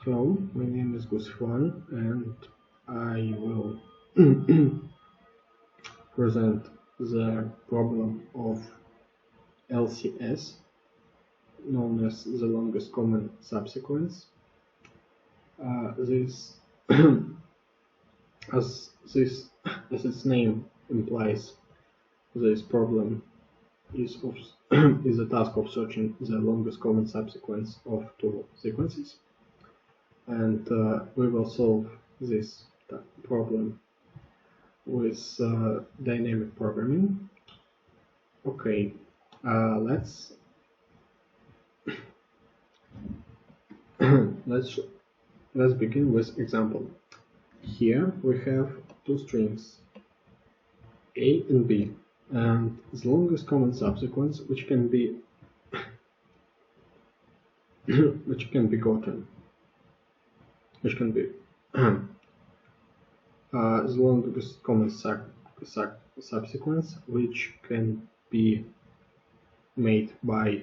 Hello, my name is Gusfan and I will present the problem of LCS, known as the longest common subsequence. As its name implies, this problem is a task of searching the longest common subsequence of two sequences. And we will solve this problem with dynamic programming. Okay, let's begin with example. Here we have two strings A and B, and the longest common subsequence which can be gotten. Which can be the longest common subsequence, which can be made by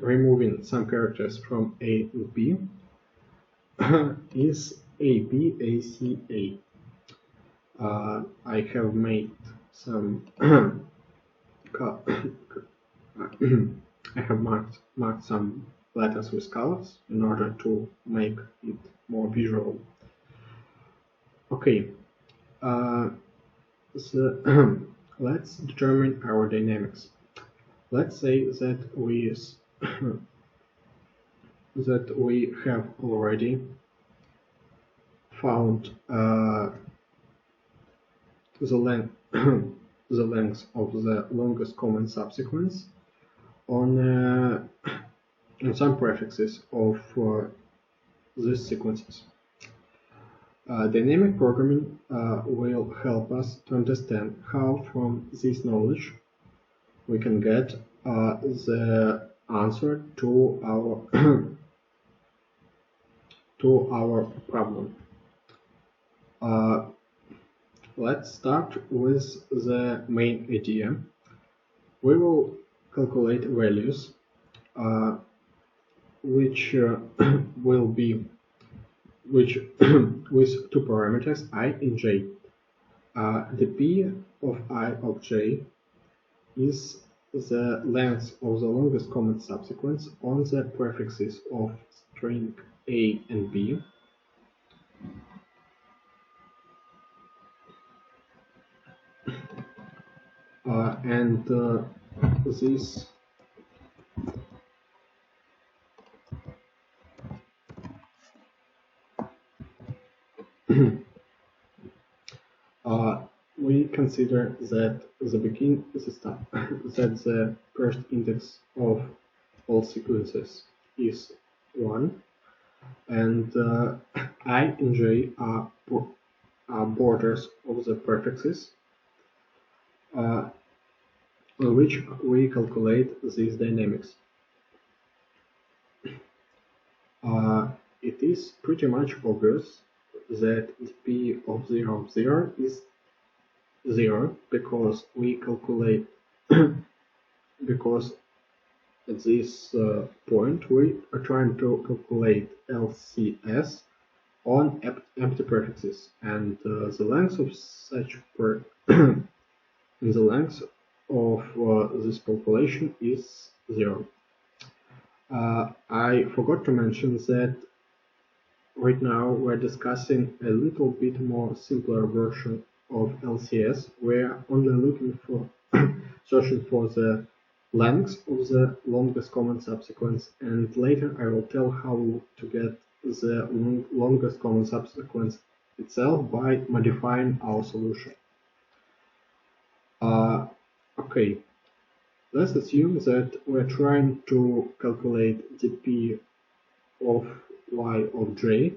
removing some characters from A and B, is AB, AC, A. I have made some I have marked some letters with colors in order to make it more visual. Okay, let's determine our dynamics. Let's say that we have already found the length of the longest common subsequence on some prefixes of these sequences. Dynamic programming will help us to understand how from this knowledge we can get the answer to our problem. Let's start with the main idea. We will calculate values which will be with two parameters I and j. The p of I of j is the length of the longest common subsequence on the prefixes of string A and B. And this we consider that the first index of all sequences is 1, and I and j are borders of the prefixes on which we calculate these dynamics. It is pretty much obvious that the p of 0, 0 is 0 because we calculate because at this point we are trying to calculate LCS on empty prefixes, and the length of such this calculation is 0. I forgot to mention that right now we're discussing a little bit more simpler version of LCS. We're only looking for searching for the length of the longest common subsequence, and later I will tell how to get the longest common subsequence itself by modifying our solution. Okay, let's assume that we're trying to calculate dp of y of j,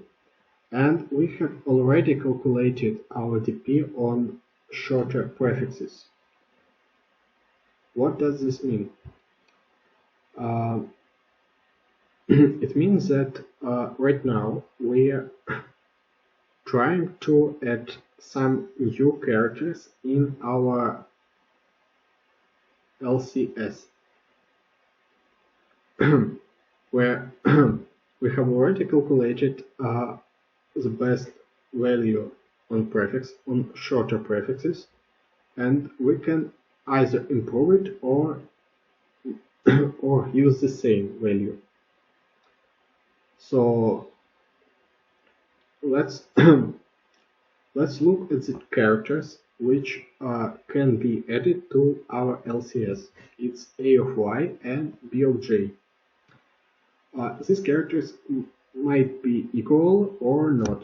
and we have already calculated our dp on shorter prefixes. What does this mean? It means that right now we are trying to add some new characters in our LCS, where We have already calculated the best value on shorter prefixes, and we can either improve it or or use the same value. So let's let's look at the characters which can be added to our LCS. It's A of y and B of j. These characters might be equal or not.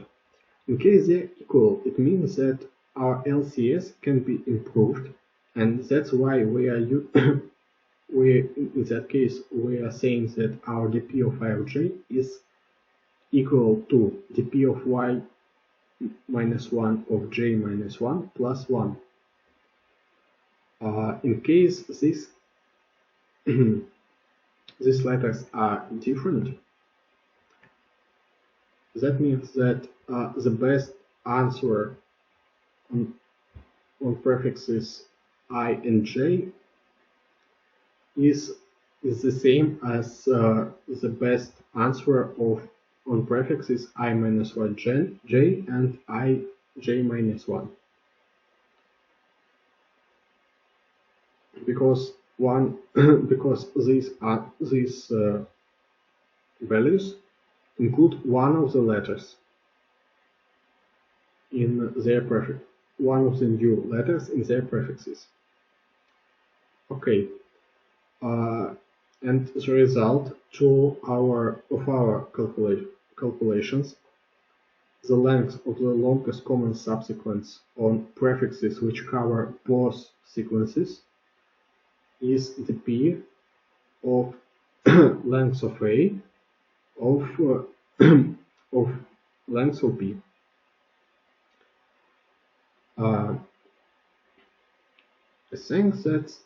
In case they're equal, it means that our LCS can be improved, and that's why we are in that case we are saying that our dp of I of j is equal to dp of y minus 1 of j minus 1 plus 1. In case these letters are different, that means that the best answer on prefixes I and j is the same as the best answer on prefixes I minus 1 j and I j minus 1. Because because these values include one of the letters in their prefix, one of the new letters in their prefixes. Okay, and the result of our calculations, the length of the longest common subsequence on prefixes which cover both sequences is the p of length of a of of length of b. I think that's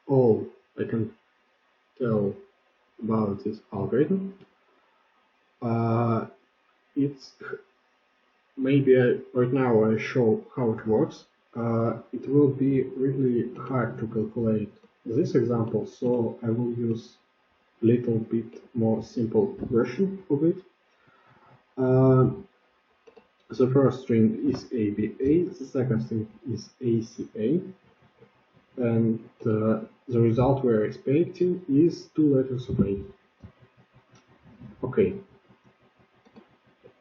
all I can tell about this algorithm. It's maybe right now I show how it works. It will be really hard to calculate this example, so I will use a little bit more simple version of it. The first string is ABA, the second string is ACA, and the result we're expecting is two letters of A. Okay,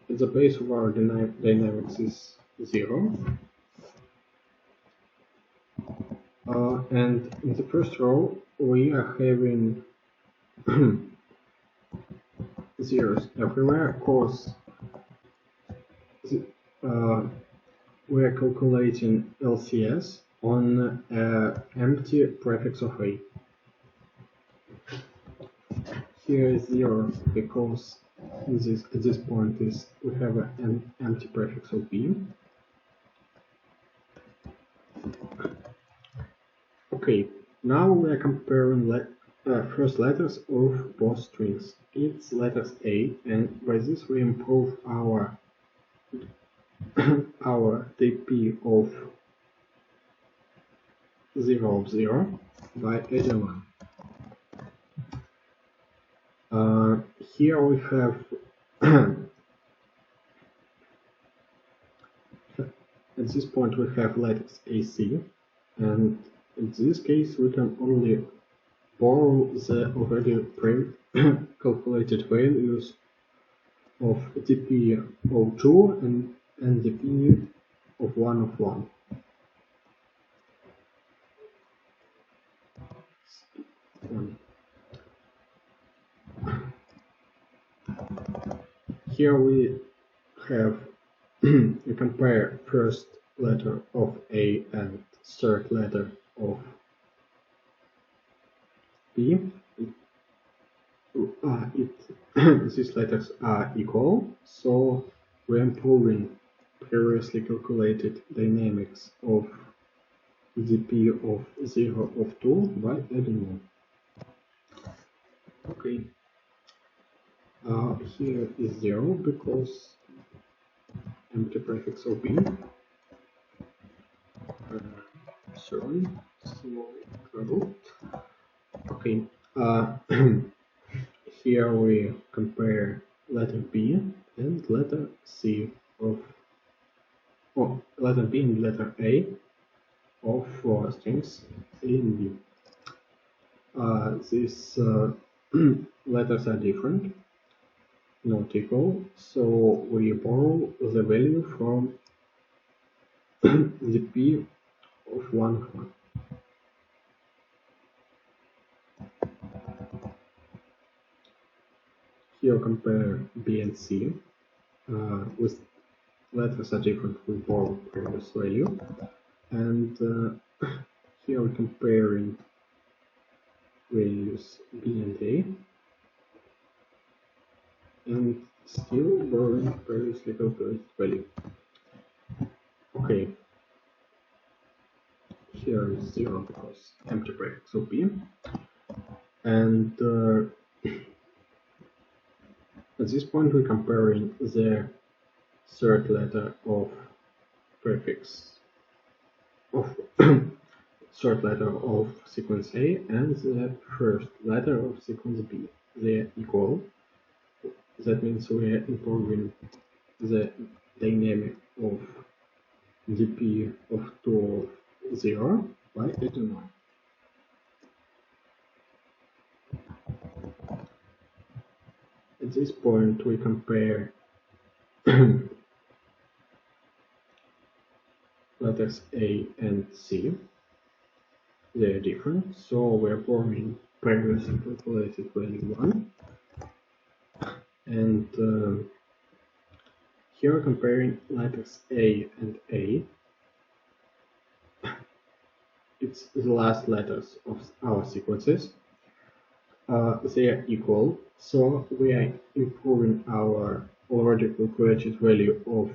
the base of our dynamics is 0. And in the first row, we are having zeros everywhere, because we are calculating LCS on an empty prefix of A. Here is 0 because at this point we have an empty prefix of B. Okay, now we are comparing first letters of both strings. It's letters A, and by this we improve our dp of 0 of 0 by adding 1. Here we have at this point we have letters AC, and in this case we can only borrow the already pre-calculated values of dp of 2 and dp of 1 of 1. Here we have we compare first letter of A and third letter of B. These letters are equal, so we're improving previously calculated dynamics of dp of 0 of 2 by adding 1. Okay. Here is 0 because empty prefix of B. Sorry, small trouble. Okay. Here we compare letter B and letter C of, or letter B and letter A of strings A and B. These letters are different, not equal, so we borrow the value from the P of one. Here compare B and C. With letters are different, we borrow previous value, and here we're comparing values B and A, and still borrowing previously calculated value. Okay, here is 0 because empty brackets of B, and at this point we're comparing the third letter of prefix of third letter of sequence A and the first letter of sequence B. They are equal. That means we are improving the dynamic of dp of 2 of 0 by adding 1. At this point we compare letters A and C. They are different, so we are borrowing previously calculated value 1, and here we're comparing letters A and A. It's the last letters of our sequences. They are equal, so we are improving our already calculated value of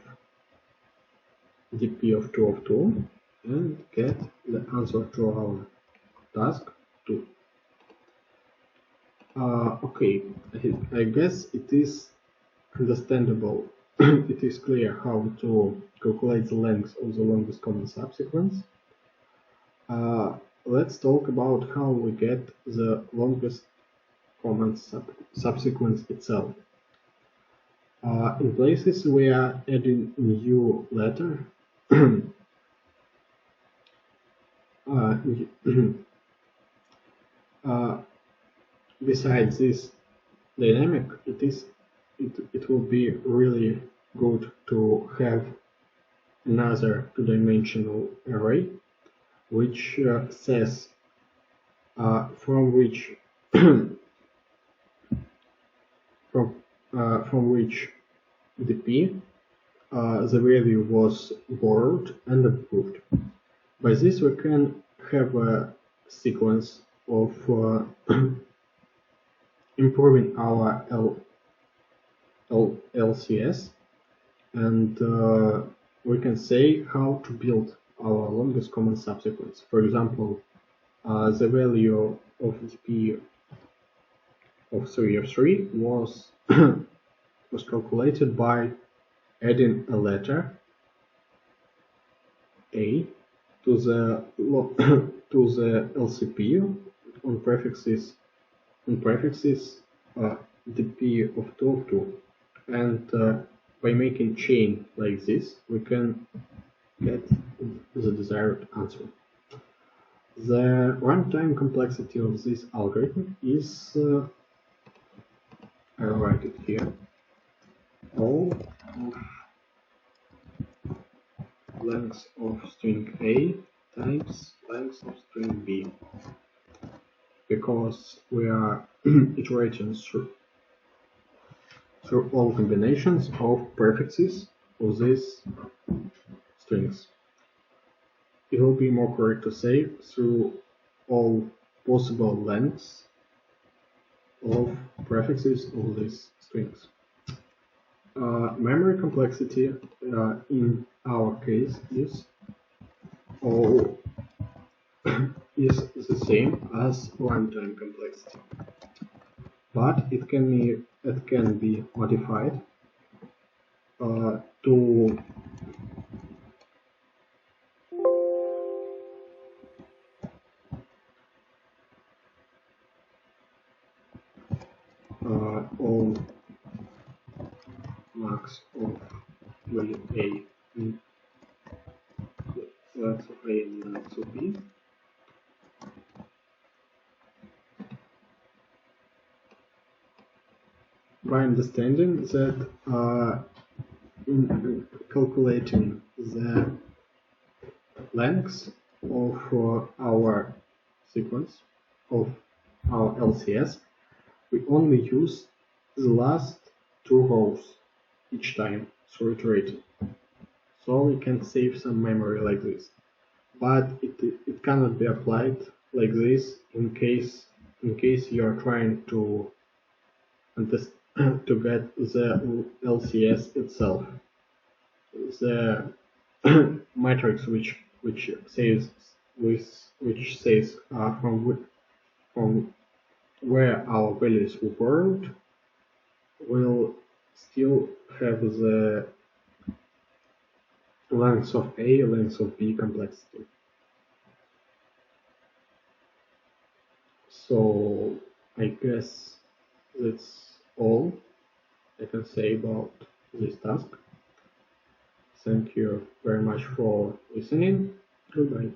dp of 2 of 2 and get the answer to our task 2. Okay, I guess it is understandable, it is clear how to calculate the length of the longest common subsequence. Let's talk about how we get the longest common subsequence itself. In places we are adding new letter. Besides this dynamic, it will be really good to have another two-dimensional array which says from which from which dp the value was borrowed and improved. By this we can have a sequence of improving our LCS, and we can say how to build our longest common subsequence. For example, the value of dp of 3 of 3 was was calculated by adding a letter A to the to the LCP on prefixes dp of 2 of 2, and by making chain like this we can get the desired answer. The runtime complexity of this algorithm is I write it here, all of length of string A times length of string B, because we are iterating through all combinations of prefixes of these strings. It will be more correct to say through all possible lengths of prefixes of these strings. Memory complexity in our case is the same as runtime complexity, but it can be modified to all A in length of A and length of B. By understanding that in calculating the length of our sequence of our LCS, we only use the last two rows each time through iterating. So we can save some memory like this. But it cannot be applied like this in case you are trying to to get the LCS itself. The matrix which says from where our values were borrowed will still have the length of A, length of B complexity. So I guess that's all I can say about this task. Thank you very much for listening. Goodbye.